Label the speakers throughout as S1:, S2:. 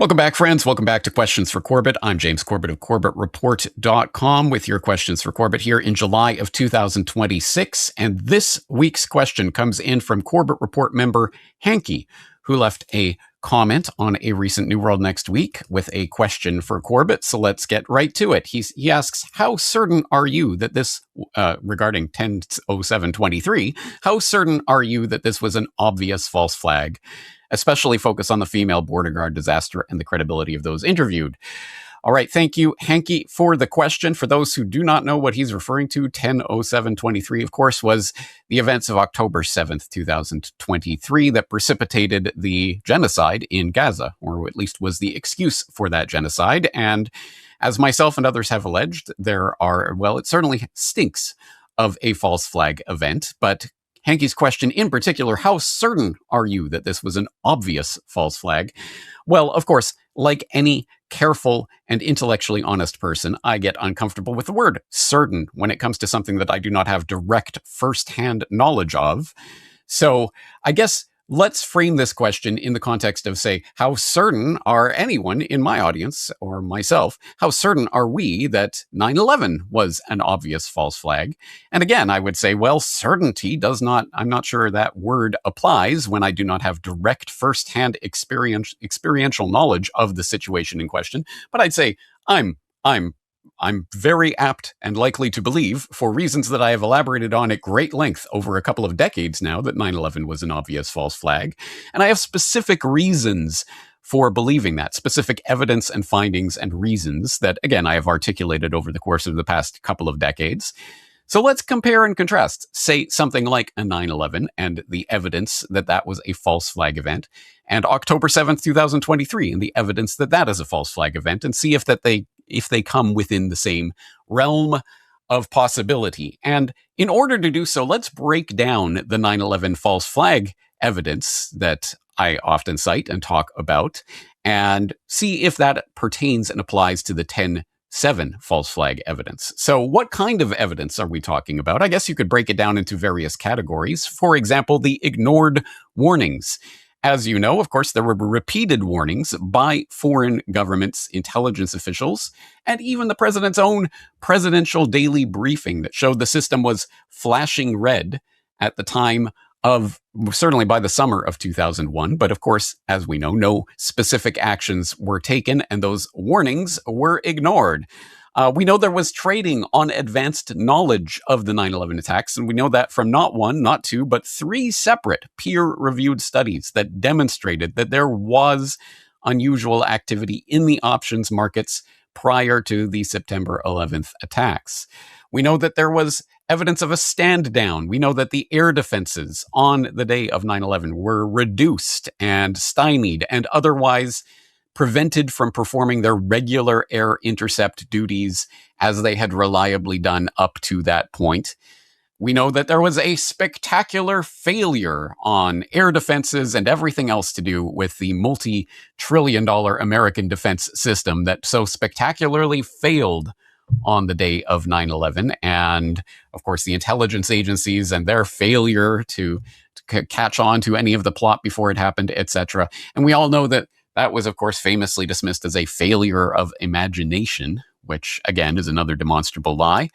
S1: Welcome back, friends. Welcome back to Questions for Corbett. I'm James Corbett of CorbettReport.com with your questions for Corbett here in July of 2026. And this week's question comes in from Corbett Report member Hanky, who left a comment on a recent New World Next Week with a question for Corbett. So let's get right to it. He asks, how certain are you that this, regarding 10/07/23, how certain are you that this was an obvious false flag? Especially focus on the female border guard disaster and the credibility of those interviewed. All right, thank you, Hanky, for the question. For those who do not know what he's referring to, 10/07/23, of course, was the events of October 7th, 2023 that precipitated the genocide in Gaza, or at least was the excuse for that genocide. And as myself and others have alleged, it certainly stinks of a false flag event, but Hanky's question in particular, how certain are you that this was an obvious false flag? Well, of course, like any careful and intellectually honest person, I get uncomfortable with the word certain when it comes to something that I do not have direct firsthand knowledge of. So I guess let's frame this question in the context of, say, how certain are anyone in my audience or myself, how certain are we that 9/11 was an obvious false flag? And again, I would say, well, certainty I'm not sure that word applies when I do not have direct firsthand experiential knowledge of the situation in question. But I'd say I'm very apt and likely to believe, for reasons that I have elaborated on at great length over a couple of decades now, that 9/11 was an obvious false flag. And I have specific reasons for believing that, specific evidence and findings and reasons that, again, I have articulated over the course of the past couple of decades. So let's compare and contrast, say, something like a 9/11 and the evidence that that was a false flag event, and October 7th, 2023, and the evidence that that is a false flag event, and see if they come within the same realm of possibility. And in order to do so, let's break down the 9/11 false flag evidence that I often cite and talk about and see if that pertains and applies to the 10/7 false flag evidence. So what kind of evidence are we talking about? I guess you could break it down into various categories. For example, the ignored warnings. As you know, of course, there were repeated warnings by foreign governments, intelligence officials, and even the president's own presidential daily briefing that showed the system was flashing red at the time of, certainly by the summer of 2001. But of course, as we know, no specific actions were taken and those warnings were ignored. We know there was trading on advanced knowledge of the 9/11 attacks, and we know that from not one, not two, but three separate peer-reviewed studies that demonstrated that there was unusual activity in the options markets prior to the September 11th attacks. We know that there was evidence of a stand down. We know that the air defenses on the day of 9/11 were reduced and stymied and otherwise prevented from performing their regular air intercept duties as they had reliably done up to that point. We know that there was a spectacular failure on air defenses and everything else to do with the multi-trillion-dollar American defense system that so spectacularly failed on the day of 9/11. And of course, the intelligence agencies and their failure to catch on to any of the plot before it happened, etc. And we all know that that was, of course, famously dismissed as a failure of imagination, which, again, is another demonstrable lie.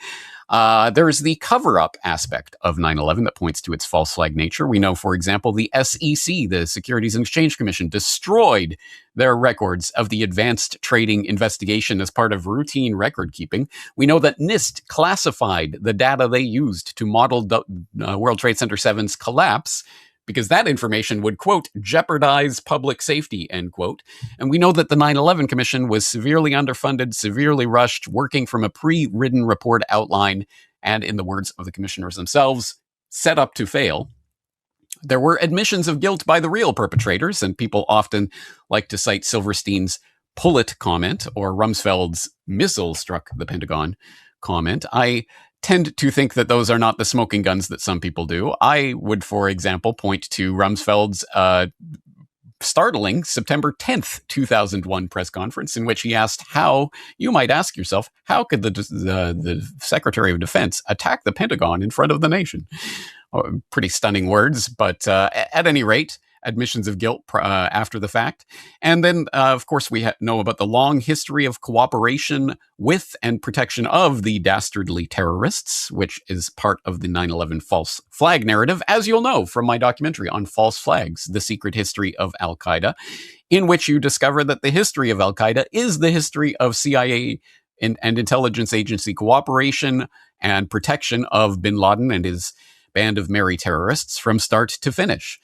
S1: There's the cover-up aspect of 9/11 that points to its false flag nature. We know, for example, the SEC, the Securities and Exchange Commission, destroyed their records of the advanced trading investigation as part of routine record keeping. We know that NIST classified the data they used to model World Trade Center 7's collapse because that information would, quote, jeopardize public safety, end quote. And we know that the 9/11 Commission was severely underfunded, severely rushed, working from a pre-written report outline, and in the words of the commissioners themselves, set up to fail. There were admissions of guilt by the real perpetrators, and people often like to cite Silverstein's "pull it" comment or Rumsfeld's "missile struck the Pentagon" comment. I tend to think that those are not the smoking guns that some people do. I would, for example, point to Rumsfeld's startling September 10th, 2001 press conference in which he asked how, you might ask yourself, how could the Secretary of Defense attack the Pentagon in front of the nation? Pretty stunning words, but at any rate, admissions of guilt after the fact. And then, of course, we know about the long history of cooperation with and protection of the dastardly terrorists, which is part of the 9/11 false flag narrative, as you'll know from my documentary on false flags, The Secret History of Al-Qaeda, in which you discover that the history of Al-Qaeda is the history of CIA and intelligence agency cooperation and protection of bin Laden and his band of merry terrorists from start to finish.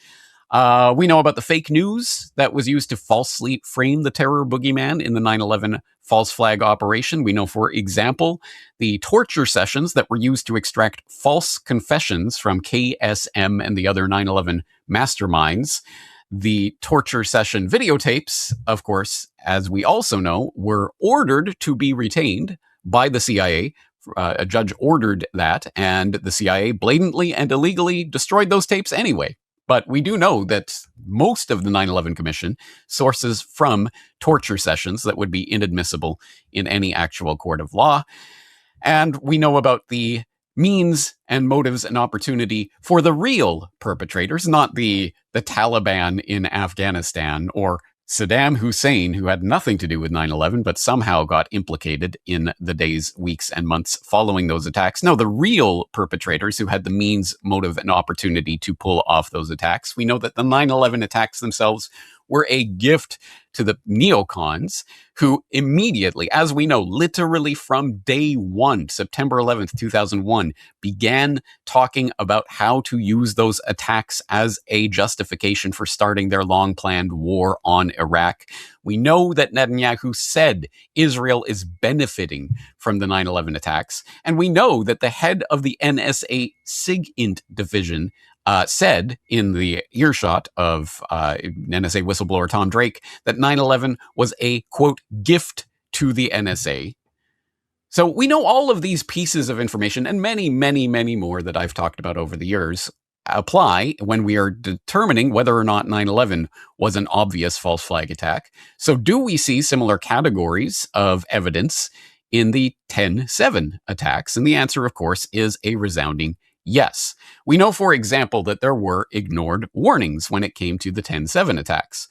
S1: We know about the fake news that was used to falsely frame the terror boogeyman in the 9/11 false flag operation. We know, for example, the torture sessions that were used to extract false confessions from KSM and the other 9/11 masterminds. The torture session videotapes, of course, as we also know, were ordered to be retained by the CIA. A judge ordered that, and the CIA blatantly and illegally destroyed those tapes anyway. But we do know that most of the 9/11 Commission sources from torture sessions that would be inadmissible in any actual court of law. And we know about the means and motives and opportunity for the real perpetrators, not the Taliban in Afghanistan or Saddam Hussein, who had nothing to do with 9/11, but somehow got implicated in the days, weeks, and months following those attacks. No, the real perpetrators who had the means, motive, and opportunity to pull off those attacks. We know that the 9/11 attacks themselves were a gift to the neocons, who immediately, as we know, literally from day one, September 11th, 2001, began talking about how to use those attacks as a justification for starting their long-planned war on Iraq. We know that Netanyahu said Israel is benefiting from the 9/11 attacks, and we know that the head of the NSA SIGINT division said in the earshot of NSA whistleblower Tom Drake that 9/11 was a, quote, gift to the NSA. So we know all of these pieces of information and many, many, many more that I've talked about over the years apply when we are determining whether or not 9/11 was an obvious false flag attack. So do we see similar categories of evidence in the 10/7 attacks? And the answer, of course, is a resounding yes. We know, for example, that there were ignored warnings when it came to the 10/7 attacks.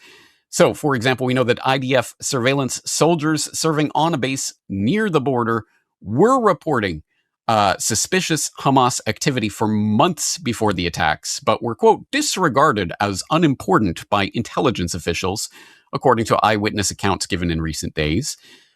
S1: So, for example, we know that IDF surveillance soldiers serving on a base near the border were reporting suspicious Hamas activity for months before the attacks, but were, quote, disregarded as unimportant by intelligence officials, according to eyewitness accounts given in recent days.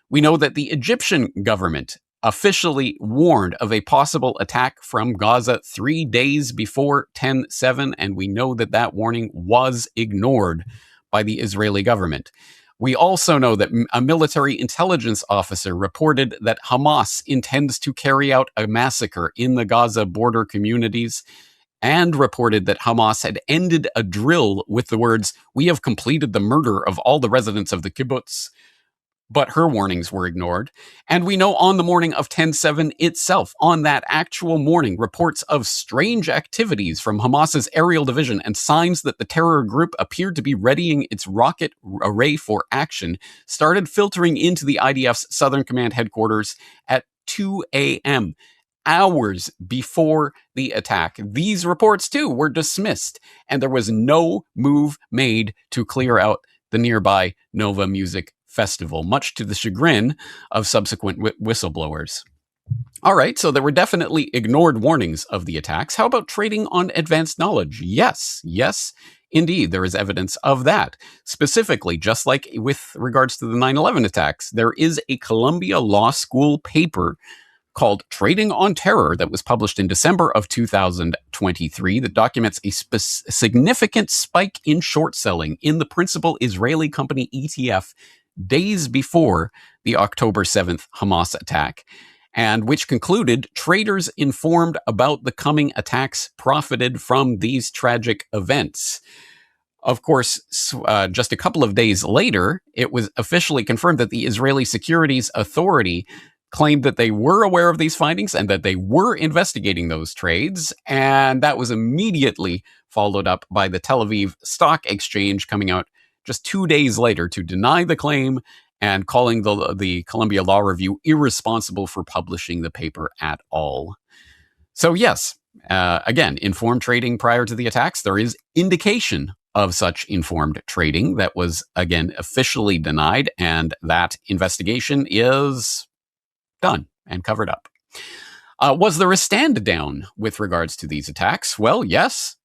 S1: We know that the Egyptian government officially warned of a possible attack from Gaza 3 days before 10/7, and we know that that warning was ignored by the Israeli government. We also know that a military intelligence officer reported that Hamas intends to carry out a massacre in the Gaza border communities, and reported that Hamas had ended a drill with the words, "We have completed the murder of all the residents of the kibbutz." But her warnings were ignored. And we know on the morning of 10/7 itself, on that actual morning, reports of strange activities from Hamas's aerial division and signs that the terror group appeared to be readying its rocket array for action started filtering into the IDF's Southern Command headquarters at 2 a.m., hours before the attack. These reports, too, were dismissed, and there was no move made to clear out the nearby Nova Music Festival, much to the chagrin of subsequent whistleblowers. All right, so there were definitely ignored warnings of the attacks. How about trading on advanced knowledge? Yes, indeed, there is evidence of that. Specifically, just like with regards to the 9/11 attacks, there is a Columbia Law School paper called Trading on Terror that was published in December of 2023 that documents a significant spike in short selling in the principal Israeli company ETF days before the October 7th Hamas attack, and which concluded traders informed about the coming attacks profited from these tragic events. Of course, just a couple of days later, it was officially confirmed that the Israeli Securities Authority claimed that they were aware of these findings and that they were investigating those trades. And that was immediately followed up by the Tel Aviv Stock Exchange coming out just 2 days later to deny the claim and calling the Columbia Law Review irresponsible for publishing the paper at all. So yes, again, informed trading prior to the attacks, there is indication of such informed trading that was, again, officially denied, and that investigation is done and covered up. Was there a stand down with regards to these attacks? Well, yes.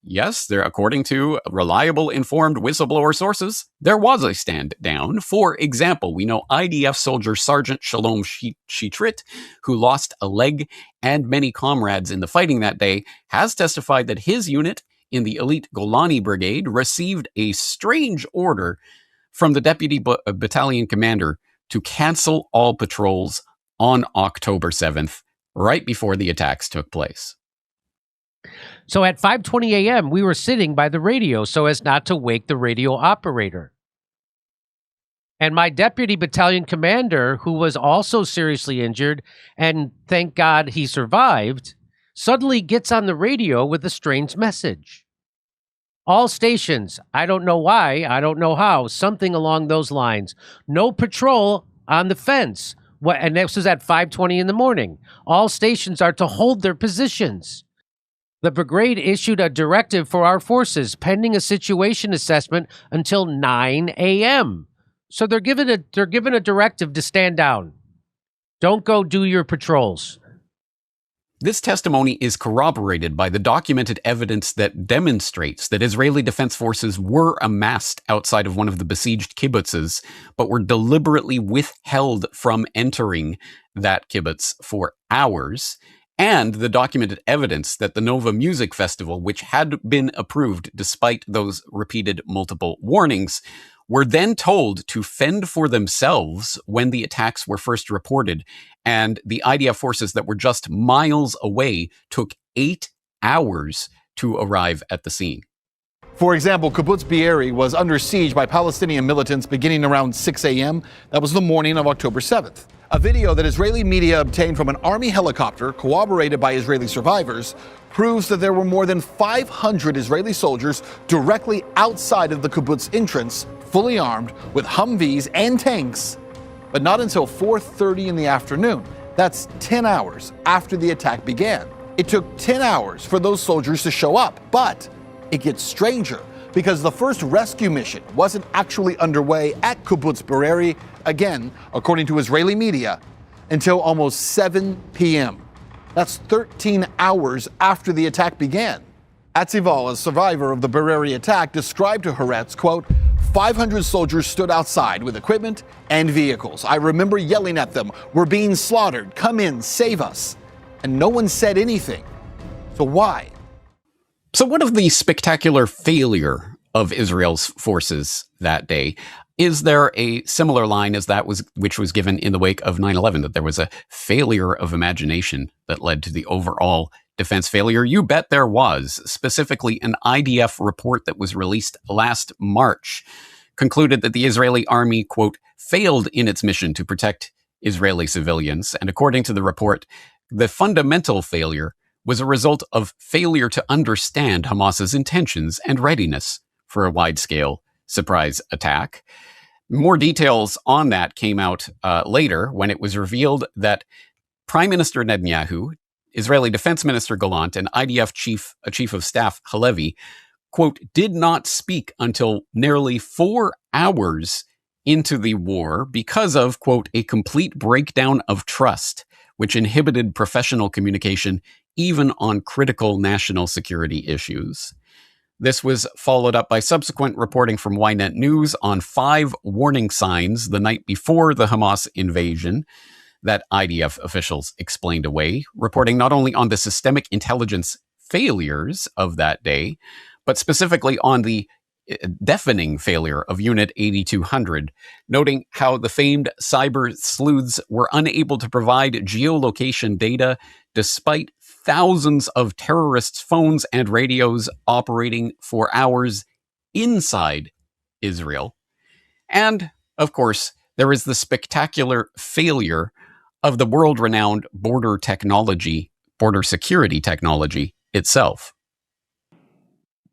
S1: There, according to reliable, informed whistleblower sources, there was a stand down. For example, we know IDF soldier Sergeant Shalom Shitrit, who lost a leg and many comrades in the fighting that day, has testified that his unit in the elite Golani Brigade received a strange order from the deputy battalion commander to cancel all patrols on October 7th, right before the attacks took place.
S2: So at 5:20 a.m., we were sitting by the radio so as not to wake the radio operator. And my deputy battalion commander, who was also seriously injured, and thank God he survived, suddenly gets on the radio with a strange message. All stations, I don't know why, I don't know how, something along those lines. No patrol on the fence. And this was at 5:20 in the morning. All stations are to hold their positions. The brigade issued a directive for our forces pending a situation assessment until 9 a.m. So they're given a directive to stand down. Don't go do your patrols.
S1: This testimony is corroborated by the documented evidence that demonstrates that Israeli Defense Forces were amassed outside of one of the besieged kibbutzes, but were deliberately withheld from entering that kibbutz for hours, and the documented evidence that the Nova Music Festival, which had been approved despite those repeated multiple warnings, were then told to fend for themselves when the attacks were first reported, and the IDF forces that were just miles away took 8 hours to arrive at the scene.
S3: For example, Kibbutz Be'eri was under siege by Palestinian militants beginning around 6 a.m. That was the morning of October 7th. A video that Israeli media obtained from an army helicopter, corroborated by Israeli survivors, proves that there were more than 500 Israeli soldiers directly outside of the kibbutz entrance, fully armed with Humvees and tanks, but not until 4:30 in the afternoon. That's 10 hours after the attack began. It took 10 hours for those soldiers to show up, but it gets stranger because the first rescue mission wasn't actually underway at Kibbutz Be'eri, again, according to Israeli media, until almost 7 p.m. That's 13 hours after the attack began. Atzival, a survivor of the Be'eri attack, described to Haaretz, quote, 500 soldiers stood outside with equipment and vehicles. I remember yelling at them, we're being slaughtered, come in, save us. And no one said anything. So why?
S1: So what of the spectacular failure of Israel's forces that day? Is there a similar line as that which was given in the wake of 9/11, that there was a failure of imagination that led to the overall defense failure? You bet there was. Specifically, an IDF report that was released last March concluded that the Israeli army, quote, failed in its mission to protect Israeli civilians. And according to the report, the fundamental failure was a result of failure to understand Hamas's intentions and readiness for a wide-scale surprise attack. More details on that came out later when it was revealed that Prime Minister Netanyahu, Israeli Defense Minister Gallant, and IDF Chief of Staff Halevi, quote, did not speak until nearly 4 hours into the war because of, quote, a complete breakdown of trust, which inhibited professional communication even on critical national security issues. This was followed up by subsequent reporting from Ynet News on 5 warning signs the night before the Hamas invasion that IDF officials explained away, reporting not only on the systemic intelligence failures of that day, but specifically on the deafening failure of Unit 8200, noting how the famed cyber sleuths were unable to provide geolocation data despite thousands of terrorists' phones and radios operating for hours inside Israel. And, of course, there is the spectacular failure of the world-renowned border security technology itself.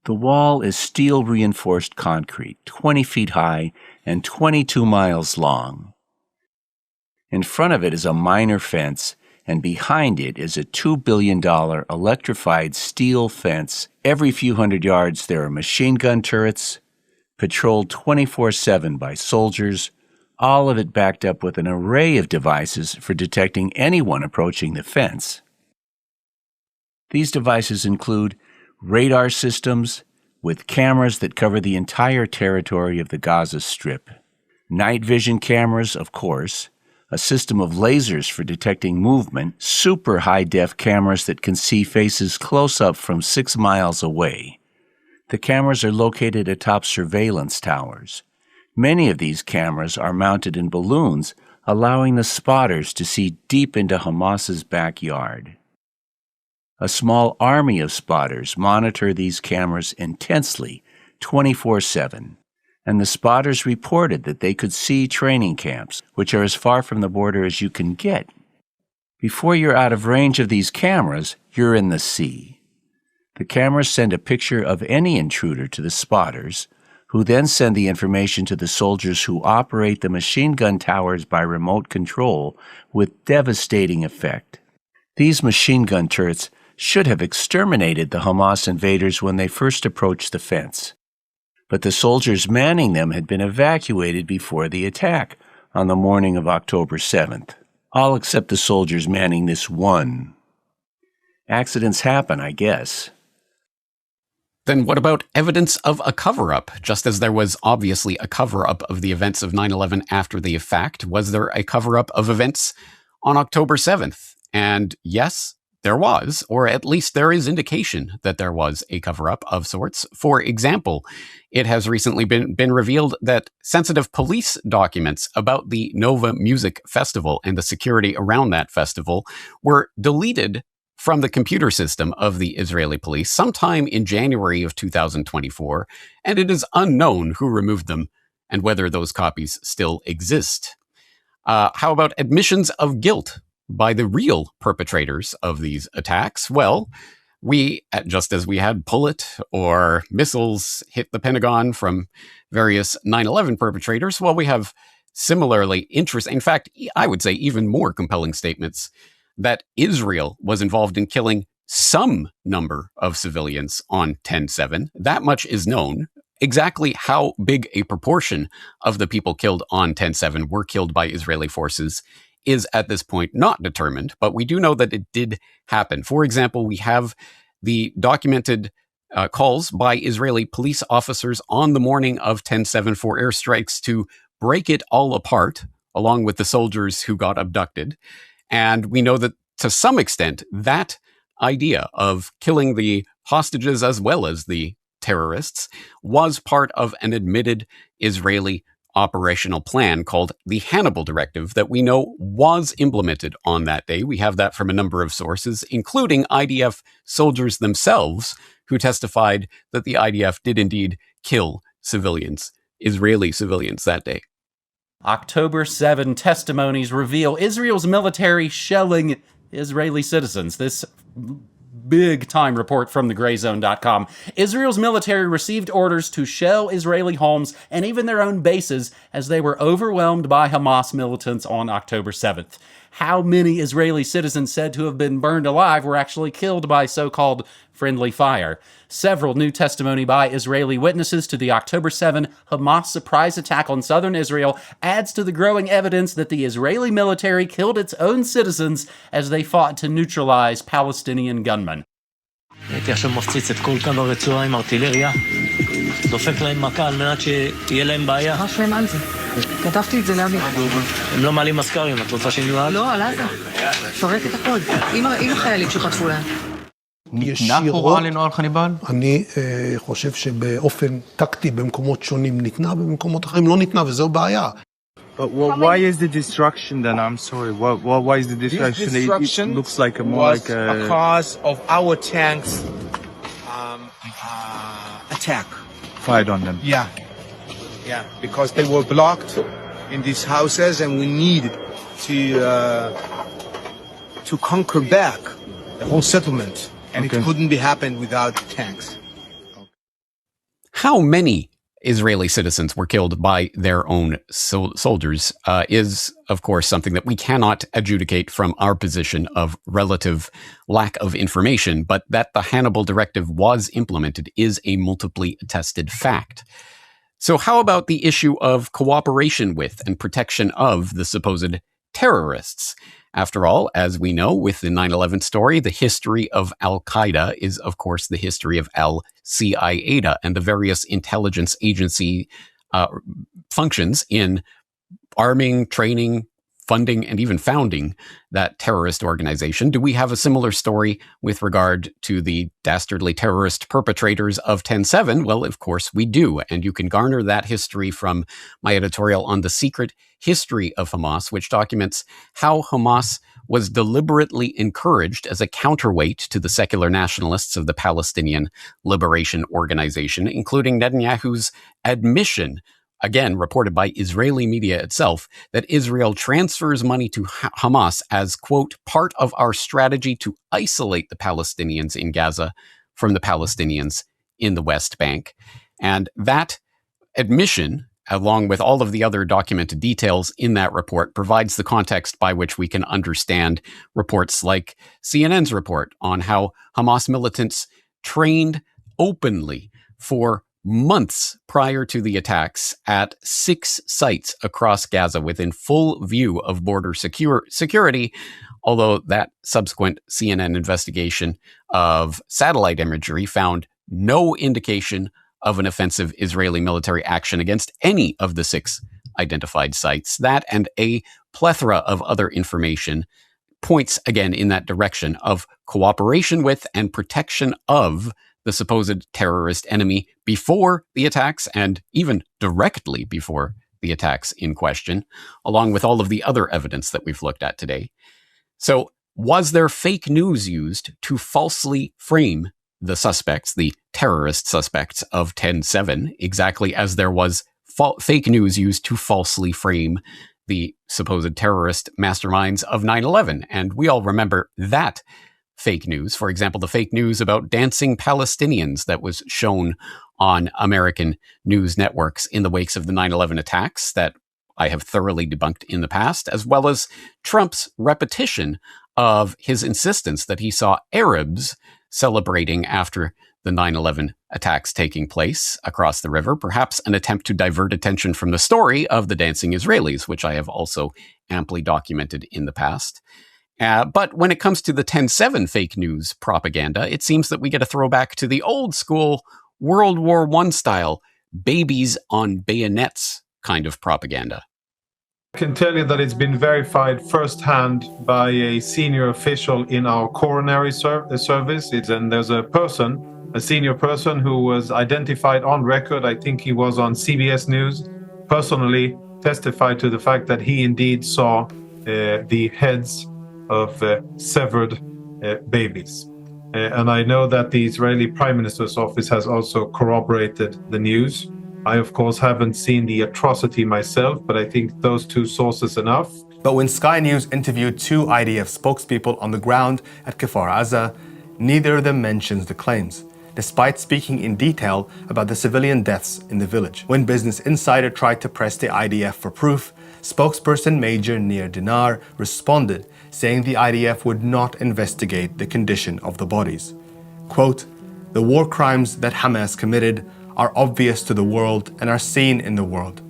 S4: The wall is steel-reinforced concrete, 20 feet high and 22 miles long. In front of it is a minor fence, and behind it is a $2 billion electrified steel fence. Every few hundred yards, there are machine gun turrets, patrolled 24/7 by soldiers, all of it backed up with an array of devices for detecting anyone approaching the fence. These devices include radar systems with cameras that cover the entire territory of the Gaza Strip, night vision cameras, of course, a system of lasers for detecting movement, super high-def cameras that can see faces close up from 6 miles away. The cameras are located atop surveillance towers. Many of these cameras are mounted in balloons, allowing the spotters to see deep into Hamas's backyard. A small army of spotters monitor these cameras intensely, 24/7. And the spotters reported that they could see training camps, which are as far from the border as you can get. Before you're out of range of these cameras, you're in the sea. The cameras send a picture of any intruder to the spotters, who then send the information to the soldiers who operate the machine gun towers by remote control with devastating effect. These machine gun turrets should have exterminated the Hamas invaders when they first approached the fence. But the soldiers manning them had been evacuated before the attack on the morning of October 7th, all except the soldiers manning this one. Accidents happen, I guess.
S1: Then what about evidence of a cover-up? Just as there was obviously a cover-up of the events of 9/11 after the fact, was there a cover-up of events on October 7th? And yes, there was, or at least there is indication that there was a cover-up of sorts. For example, it has recently been revealed that sensitive police documents about the Nova Music Festival and the security around that festival were deleted from the computer system of the Israeli police sometime in January of 2024, and it is unknown who removed them and whether those copies still exist. How about admissions of guilt by the real perpetrators of these attacks? Well, just as we had bullet or missiles hit the Pentagon from various 9/11 perpetrators, well, we have similarly interesting, in fact, I would say even more compelling statements that Israel was involved in killing some number of civilians on 10/7. That much is known. Exactly how big a proportion of the people killed on 10/7 were killed by Israeli forces is at this point not determined, but we do know that it did happen. For example, we have the documented calls by Israeli police officers on the morning of 10/7 for airstrikes to break it all apart, along with the soldiers who got abducted. And we know that to some extent, that idea of killing the hostages as well as the terrorists was part of an admitted Israeli operational plan called the Hannibal Directive that we know was implemented on that day. We have that from a number of sources, including IDF soldiers themselves, who testified that the IDF did indeed kill civilians, Israeli civilians, that day.
S5: October 7 testimonies reveal Israel's military shelling Israeli citizens. This big-time report from thegrayzone.com. Israel's military received orders to shell Israeli homes and even their own bases as they were overwhelmed by Hamas militants on October 7th. How many Israeli citizens said to have been burned alive were actually killed by so-called friendly fire? Several new testimony by Israeli witnesses to the October 7 Hamas surprise attack on southern Israel adds to the growing evidence that the Israeli military killed its own citizens as they fought to neutralize Palestinian gunmen.
S6: הייתי עכשיו מפציץ את כל קו הרצועה עם ארטילריה, דופק להם מכה על מנת שיהיה להם בעיה.
S7: ממש להם על זה. כתבתי את זה לאבי.
S6: הם לא מעלים מזכרים, את רוצה שנראה?
S7: לא, על עזה. פרק את הכל. עם החיילים שחטפו להם.
S8: ניתנה הוראה לנוהל חניבעל? אני חושב שבאופן טקטי במקומות שונים ניתנה, במקומות אחרים לא ניתנה, וזו בעיה.
S9: But why is the destruction then? I'm sorry. Why is the destruction?
S10: This destruction
S9: it looks like more like
S10: a cause of our tanks attack.
S9: Fired on them.
S10: Yeah, because they were blocked in these houses, and we needed to conquer back the whole settlement, and it couldn't be happened without tanks.
S1: How many Israeli citizens were killed by their own soldiers is, of course, something that we cannot adjudicate from our position of relative lack of information, but that the Hannibal Directive was implemented is a multiply attested fact. So how about the issue of cooperation with and protection of the supposed terrorists? After all, as we know with the 9/11 story, the history of Al-Qaeda is, of course, the history of Al-Qaeda and the various intelligence agency functions in arming, training, funding, and even founding that terrorist organization. Do we have a similar story with regard to the dastardly terrorist perpetrators of 10/7? Well, of course we do. And you can garner that history from my editorial on the secret history of Hamas, which documents how Hamas was deliberately encouraged as a counterweight to the secular nationalists of the Palestinian Liberation Organization, including Netanyahu's admission, again, reported by Israeli media itself, that Israel transfers money to Hamas as, quote, part of our strategy to isolate the Palestinians in Gaza from the Palestinians in the West Bank. And that admission, along with all of the other documented details in that report, provides the context by which we can understand reports like CNN's report on how Hamas militants trained openly for months prior to the attacks at 6 sites across Gaza within full view of border security, although that subsequent CNN investigation of satellite imagery found no indication of an offensive Israeli military action against any of the 6 identified sites. That and a plethora of other information points again in that direction of cooperation with and protection of the supposed terrorist enemy before the attacks and even directly before the attacks in question, along with all of the other evidence that we've looked at today. So was there fake news used to falsely frame the suspects, the terrorist suspects of 10/7, exactly as there was fake news used to falsely frame the supposed terrorist masterminds of 9/11? And we all remember that fake news. For example, the fake news about dancing Palestinians that was shown on American news networks in the wakes of the 9/11 attacks that I have thoroughly debunked in the past, as well as Trump's repetition of his insistence that he saw Arabs celebrating after the 9/11 attacks taking place across the river, perhaps an attempt to divert attention from the story of the dancing Israelis, which I have also amply documented in the past. But when it comes to the 10/7 fake news propaganda, it seems that we get a throwback to the old school World War I style babies on bayonets kind of propaganda.
S11: I can tell you that it's been verified firsthand by a senior official in our coronary service. And there's a senior person who was identified on record. I think he was on CBS News, personally testified to the fact that he indeed saw the heads of severed babies. And I know that the Israeli Prime Minister's office has also corroborated the news. I, of course, haven't seen the atrocity myself, but I think those 2 sources enough.
S12: But when Sky News interviewed 2 IDF spokespeople on the ground at Kfar Aza, neither of them mentions the claims, despite speaking in detail about the civilian deaths in the village. When Business Insider tried to press the IDF for proof, spokesperson Major Nir Dinar responded, saying the IDF would not investigate the condition of the bodies. Quote, "The war crimes that Hamas committed are obvious to the world and are seen in the world.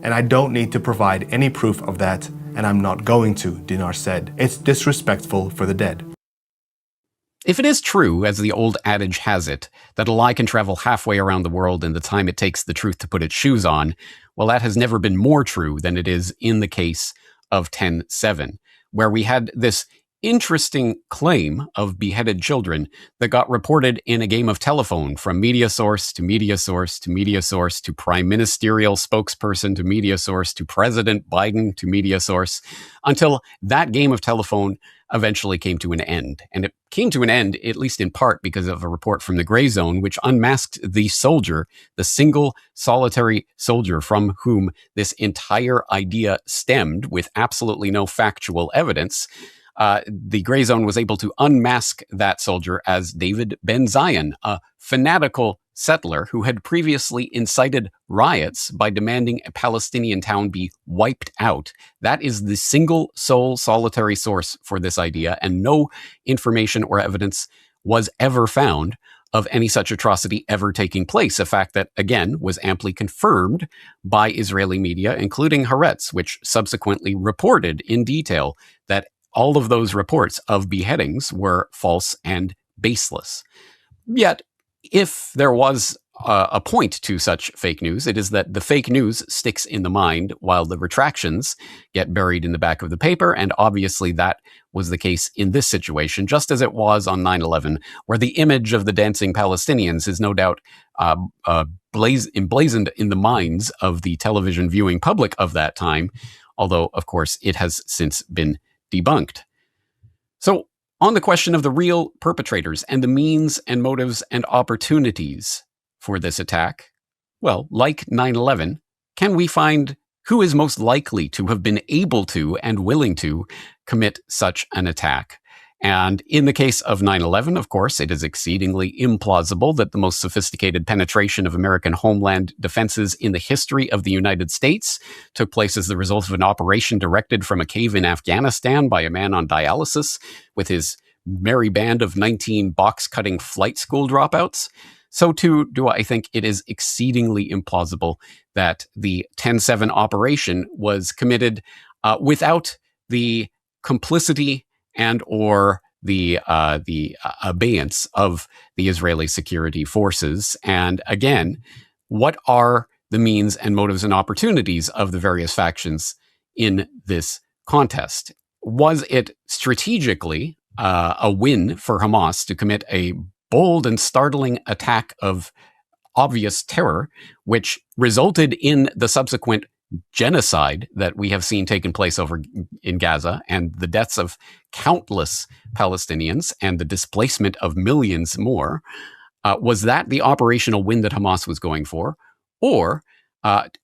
S12: And I don't need to provide any proof of that, and I'm not going to," Dinar said. "It's disrespectful for the dead."
S1: If it is true, as the old adage has it, that a lie can travel halfway around the world in the time it takes the truth to put its shoes on, well, that has never been more true than it is in the case of 10/7, where we had this interesting claim of beheaded children that got reported in a game of telephone from media source to media source to media source to prime ministerial spokesperson to media source to President Biden to media source, until that game of telephone eventually came to an end. And it came to an end, at least in part, because of a report from the Gray Zone, which unmasked the soldier, the single solitary soldier from whom this entire idea stemmed with absolutely no factual evidence. The Gray Zone was able to unmask that soldier as David Ben Zion, a fanatical settler who had previously incited riots by demanding a Palestinian town be wiped out. That is the single sole solitary source for this idea, and no information or evidence was ever found of any such atrocity ever taking place, a fact that, again, was amply confirmed by Israeli media, including Haaretz, which subsequently reported in detail that all of those reports of beheadings were false and baseless. Yet, if there was a point to such fake news, it is that the fake news sticks in the mind while the retractions get buried in the back of the paper. And obviously that was the case in this situation, just as it was on 9/11, where the image of the dancing Palestinians is no doubt emblazoned in the minds of the television viewing public of that time, although, of course, it has since been debunked. So, on the question of the real perpetrators and the means and motives and opportunities for this attack, well, like 9/11, can we find who is most likely to have been able to and willing to commit such an attack? And in the case of 9/11, of course, it is exceedingly implausible that the most sophisticated penetration of American homeland defenses in the history of the United States took place as the result of an operation directed from a cave in Afghanistan by a man on dialysis with his merry band of 19 box-cutting flight school dropouts. So too do I think it is exceedingly implausible that the 10/7 operation was committed without the complicity and or the abeyance of the Israeli security forces. And again, what are the means and motives and opportunities of the various factions in this contest? Was it strategically a win for Hamas to commit a bold and startling attack of obvious terror, which resulted in the subsequent genocide that we have seen taking place over in Gaza and the deaths of countless Palestinians and the displacement of millions more? Was that the operational win that Hamas was going for? Or,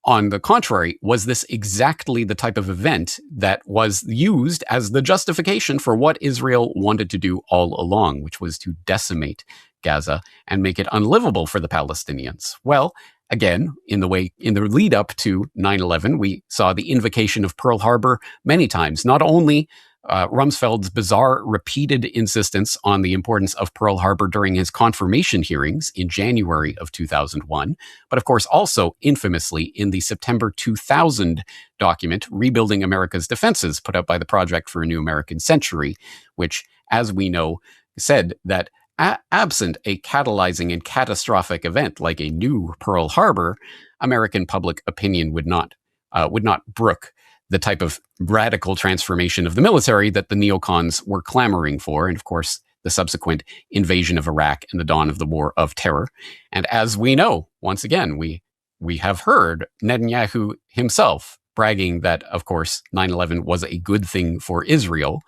S1: on the contrary, was this exactly the type of event that was used as the justification for what Israel wanted to do all along, which was to decimate Gaza and make it unlivable for the Palestinians? Well, again, in the lead up to 9/11, we saw the invocation of Pearl Harbor many times. Not only Rumsfeld's bizarre repeated insistence on the importance of Pearl Harbor during his confirmation hearings in January of 2001, but of course also infamously in the September 2000 document, Rebuilding America's Defenses, put out by the Project for a New American Century, which, as we know, said that absent a catalyzing and catastrophic event like a new Pearl Harbor, American public opinion would not brook the type of radical transformation of the military that the neocons were clamoring for, and of course, the subsequent invasion of Iraq and the dawn of the War of Terror. And as we know, once again, we have heard Netanyahu himself bragging that, of course, 9/11 was a good thing for Israel.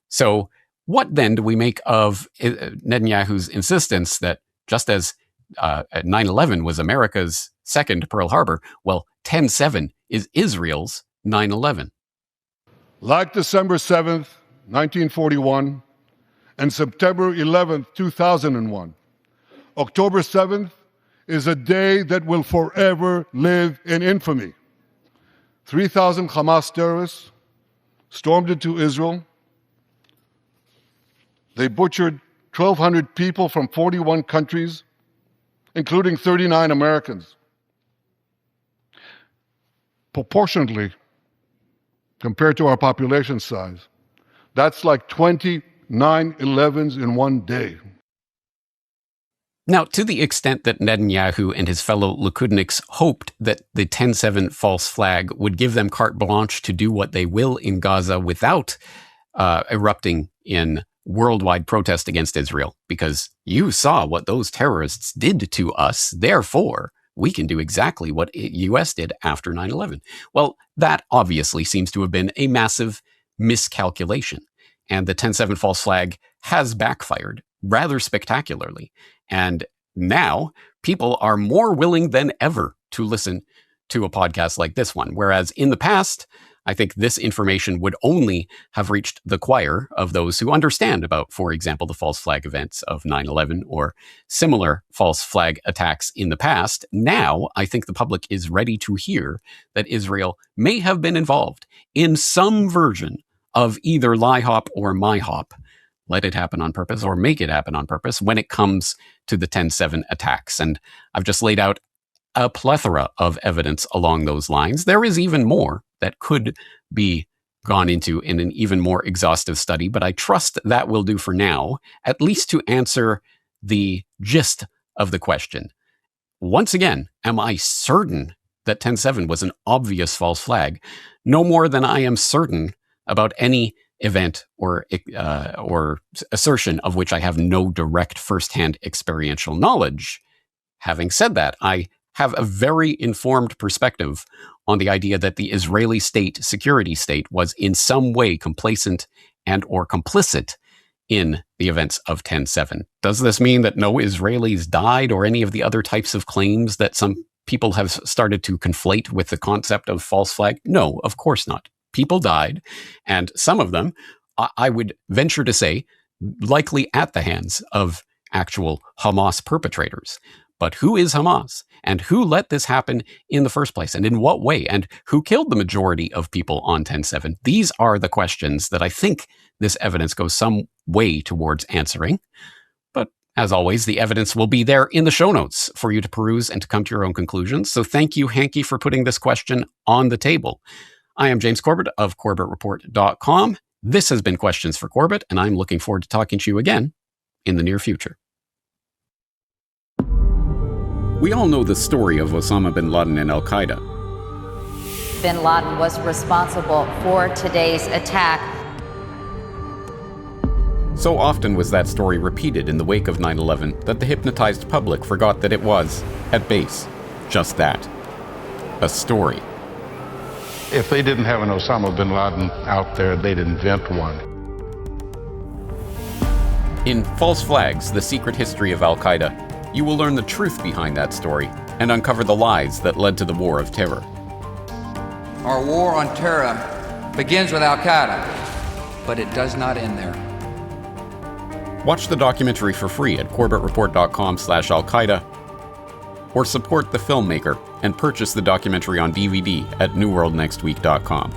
S1: So what then do we make of Netanyahu's insistence that just as 9/11 was America's second Pearl Harbor, well, 10/7 is Israel's 9/11.
S13: Like December 7th, 1941, and September 11th, 2001, October 7th is a day that will forever live in infamy. 3,000 Hamas terrorists stormed into Israel. They butchered 1,200 people from 41 countries, including 39 Americans. Proportionately, compared to our population size, that's like 20 9/11s in one day.
S1: Now, to the extent that Netanyahu and his fellow Likudniks hoped that the 10/7 false flag would give them carte blanche to do what they will in Gaza without erupting in worldwide protest against Israel, because you saw what those terrorists did to us, therefore we can do exactly what U.S. did after 9/11. Well, that obviously seems to have been a massive miscalculation, and the 10/7 false flag has backfired rather spectacularly. And now people are more willing than ever to listen to a podcast like this one, whereas in the past, I think this information would only have reached the choir of those who understand about, for example, the false flag events of 9/11 or similar false flag attacks in the past. Now, I think the public is ready to hear that Israel may have been involved in some version of either LIHOP or MIHOP, let it happen on purpose or make it happen on purpose when it comes to the 10/7 attacks. And I've just laid out a plethora of evidence along those lines. There is even more that could be gone into in an even more exhaustive study, but I trust that will do for now, at least to answer the gist of the question. Once again, am I certain that 10/7 was an obvious false flag? No more than I am certain about any event or assertion of which I have no direct firsthand experiential knowledge. Having said that, I have a very informed perspective on the idea that the Israeli security state was in some way complacent and or complicit in the events of 10/7. Does this mean that no Israelis died or any of the other types of claims that some people have started to conflate with the concept of false flag? No, of course not. People died, and some of them, I would venture to say, likely at the hands of actual Hamas perpetrators. But who is Hamas? And who let this happen in the first place? And in what way? And who killed the majority of people on 10/7? These are the questions that I think this evidence goes some way towards answering. But as always, the evidence will be there in the show notes for you to peruse and to come to your own conclusions. So thank you, Hanky, for putting this question on the table. I am James Corbett of CorbettReport.com. This has been Questions for Corbett, and I'm looking forward to talking to you again in the near future. We all know the story of Osama bin Laden and Al-Qaeda.
S14: Bin Laden was responsible for today's attack.
S1: So often was that story repeated in the wake of 9/11 that the hypnotized public forgot that it was, at base, just that. A story.
S15: If they didn't have an Osama bin Laden out there, they'd invent one.
S1: In False Flags, The Secret History of Al-Qaeda, you will learn the truth behind that story and uncover the lies that led to the War of Terror.
S16: Our war on terror begins with Al-Qaeda, but it does not end there.
S1: Watch the documentary for free at CorbettReport.com/Al-Qaeda, or support the filmmaker and purchase the documentary on DVD at NewWorldNextWeek.com.